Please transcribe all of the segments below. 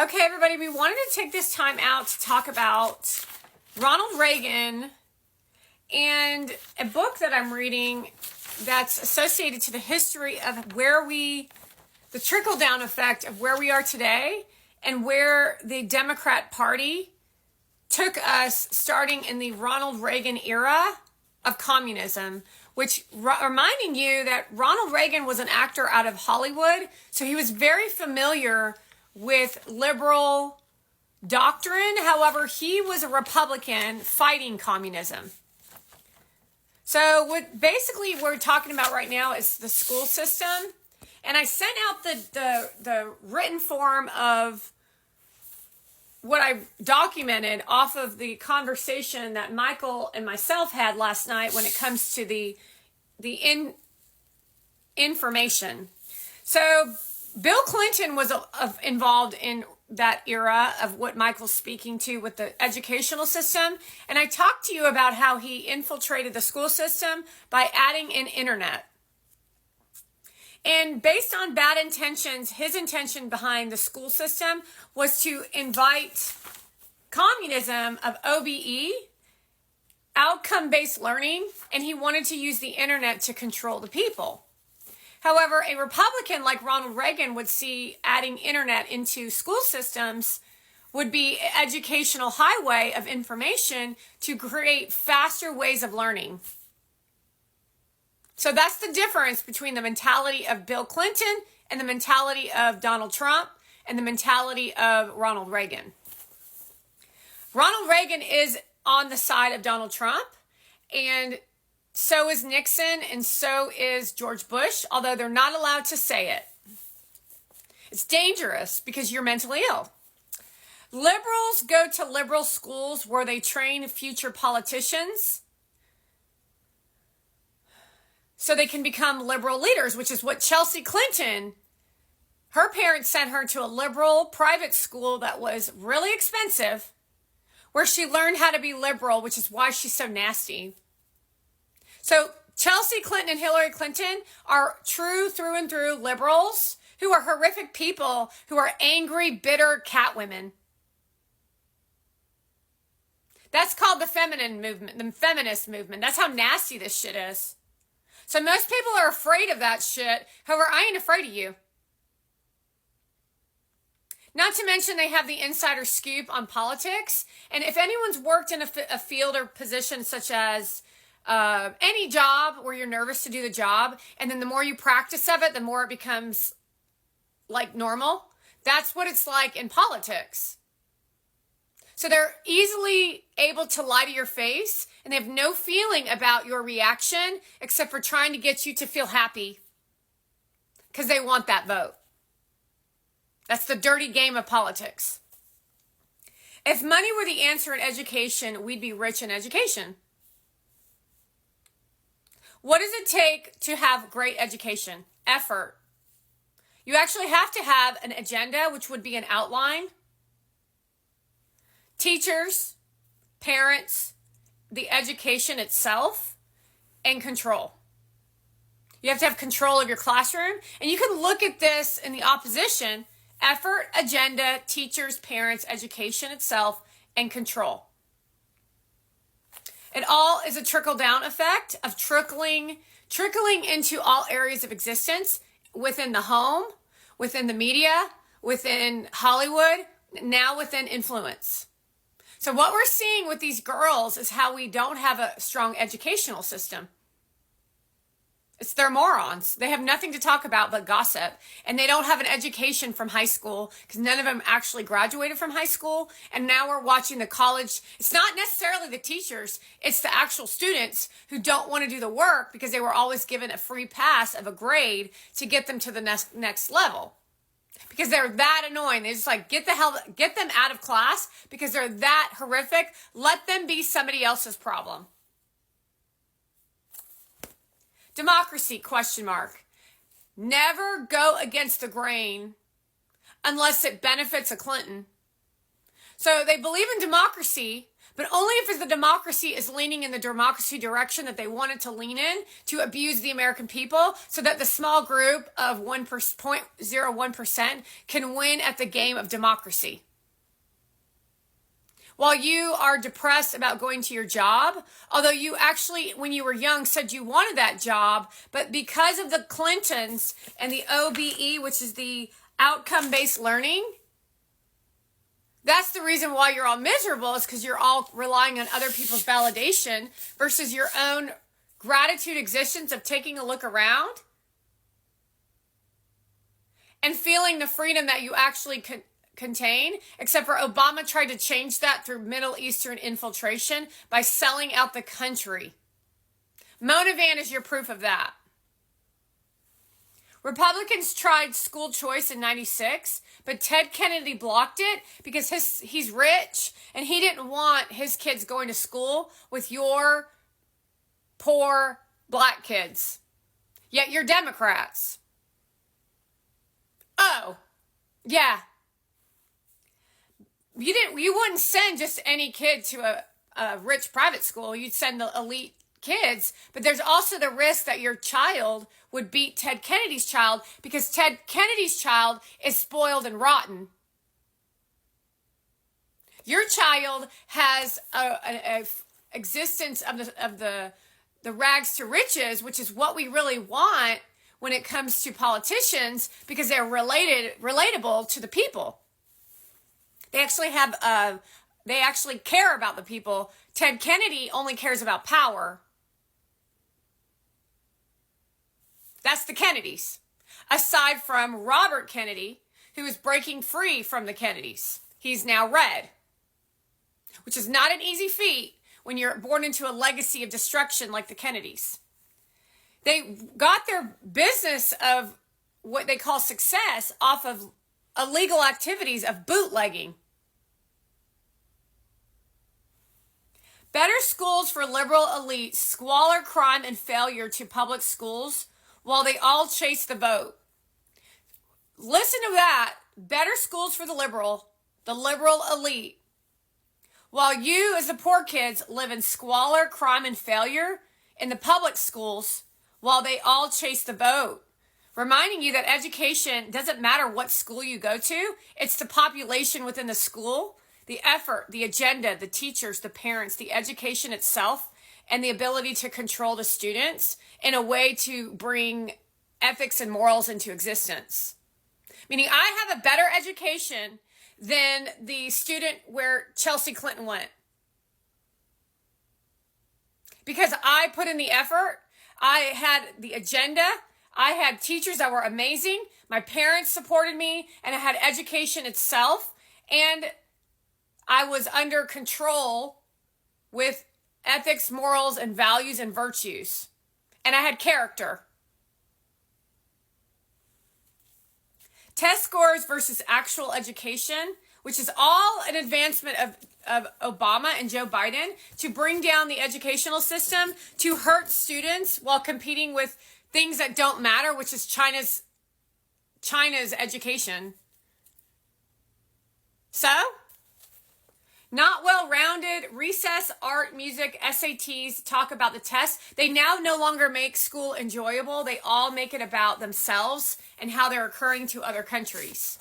Okay, everybody, we wanted to take this time out to talk about Ronald Reagan and a book that I'm reading that's associated to the history of the trickle-down effect of where we are today and where the Democrat Party took us starting in the Ronald Reagan era of communism, which reminding you that Ronald Reagan was an actor out of Hollywood, so he was very familiar with liberal doctrine. However, he was a Republican fighting communism. So what basically we're talking about right now is the school system. And I sent out the written form of what I documented off of the conversation that Michael and myself had last night when it comes to the information. So Bill Clinton was involved in that era of what Michael's speaking to with the educational system. And I talked to you about how he infiltrated the school system by adding in internet. And based on bad intentions, his intention behind the school system was to invite communism of OBE, outcome-based learning, and he wanted to use the internet to control the people. However, a Republican like Ronald Reagan would see adding internet into school systems would be an educational highway of information to create faster ways of learning. So that's the difference between the mentality of Bill Clinton and the mentality of Donald Trump and the mentality of Ronald Reagan. Ronald Reagan is on the side of Donald Trump, and so is Nixon, and so is George Bush, although they're not allowed to say it. It's dangerous because you're mentally ill. Liberals go to liberal schools where they train future politicians so they can become liberal leaders, which is what Chelsea Clinton, her parents sent her to a liberal private school that was really expensive, where she learned how to be liberal, which is why she's so nasty. So Chelsea Clinton and Hillary Clinton are true through and through liberals who are horrific people who are angry, bitter cat women. That's called the feminine movement, the feminist movement. That's how nasty this shit is. So most people are afraid of that shit. However, I ain't afraid of you. Not to mention they have the insider scoop on politics. And if anyone's worked in a field or position such as any job where you're nervous to do the job, and then the more you practice of it, the more it becomes like normal. That's what it's like in politics. So they're easily able to lie to your face, and they have no feeling about your reaction except for trying to get you to feel happy because they want that vote. That's the dirty game of politics. If money were the answer in education, we'd be rich in education. What does it take to have great education? Effort. You actually have to have an agenda, which would be an outline. Teachers, parents, the education itself, and control. You have to have control of your classroom. And you can look at this in the opposition: effort, agenda, teachers, parents, education itself, and control. It all is a trickle-down effect of trickling into all areas of existence, within the home, within the media, within Hollywood, now within influence. So what we're seeing with these girls is how we don't have a strong educational system. They're morons. They have nothing to talk about but gossip. And they don't have an education from high school because none of them actually graduated from high school. And now we're watching the college. It's not necessarily the teachers. It's the actual students who don't want to do the work because they were always given a free pass of a grade to get them to the next level. Because they're that annoying. They just like, get them out of class because they're that horrific. Let them be somebody else's problem. Democracy, ? Never go against the grain unless it benefits a Clinton. So they believe in democracy, but only if the democracy is leaning in the democracy direction that they want it to lean in to abuse the American people so that the small group of 0.01% can win at the game of democracy. While you are depressed about going to your job, although you actually, when you were young, said you wanted that job, but because of the Clintons and the OBE, which is the outcome-based learning, that's the reason why you're all miserable, is because you're all relying on other people's validation versus your own gratitude existence of taking a look around and feeling the freedom that you actually contain, except for Obama tried to change that through Middle Eastern infiltration by selling out the country. Mona Van is your proof of that. Republicans tried school choice in 96, but Ted Kennedy blocked it because he's rich and he didn't want his kids going to school with your poor black kids. Yet you're Democrats. Oh, yeah. You wouldn't send just any kid to a rich private school. You'd send the elite kids, but there's also the risk that your child would beat Ted Kennedy's child because Ted Kennedy's child is spoiled and rotten. Your child has a existence of the rags to riches, which is what we really want when it comes to politicians because they're relatable to the people. They actually care about the people. Ted Kennedy only cares about power. That's the Kennedys. Aside from Robert Kennedy, who is breaking free from the Kennedys. He's now red, which is not an easy feat when you're born into a legacy of destruction like the Kennedys. They got their business of what they call success off of illegal activities of bootlegging. Better schools for liberal elites, squalor, crime, and failure to public schools while they all chase the vote. Listen to that. Better schools for the liberal elite. While you, as the poor kids, live in squalor, crime, and failure in the public schools while they all chase the vote. Reminding you that education doesn't matter what school you go to. It's the population within the school, the effort, the agenda, the teachers, the parents, the education itself, and the ability to control the students in a way to bring ethics and morals into existence. Meaning I have a better education than the student where Chelsea Clinton went. Because I put in the effort, I had the agenda, I had teachers that were amazing, my parents supported me, and I had education itself, and I was under control with ethics, morals, and values and virtues. And I had character. Test scores versus actual education, which is all an advancement of Obama and Joe Biden to bring down the educational system, to hurt students while competing with things that don't matter, which is China's education. So, not well-rounded, recess, art, music, SATs, talk about the tests. They now no longer make school enjoyable. They all make it about themselves and how they're occurring to other countries.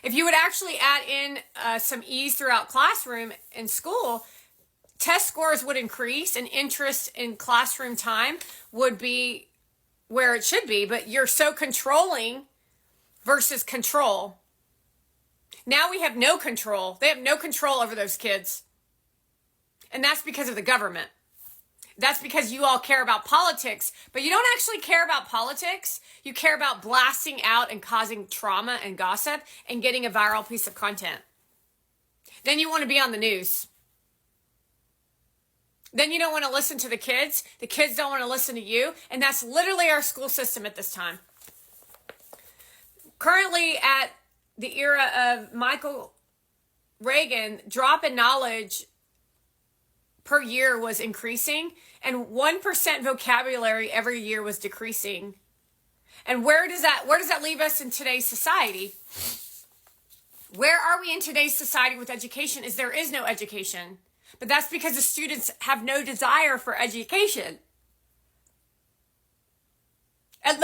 If you would actually add in some ease throughout classroom and school, test scores would increase and interest in classroom time would be where it should be, but you're so controlling versus control. Now we have no control. They have no control over those kids. And that's because of the government. That's because you all care about politics, but you don't actually care about politics. You care about blasting out and causing trauma and gossip and getting a viral piece of content. Then you want to be on the news. Then you don't want to listen to the kids. The kids don't want to listen to you. And that's literally our school system at this time. Currently at the era of Michael Reagan, drop in knowledge per year was increasing, and 1% vocabulary every year was decreasing. And where does that leave us in today's society? Where are we in today's society with education is there is no education. But that's because the students have no desire for education. And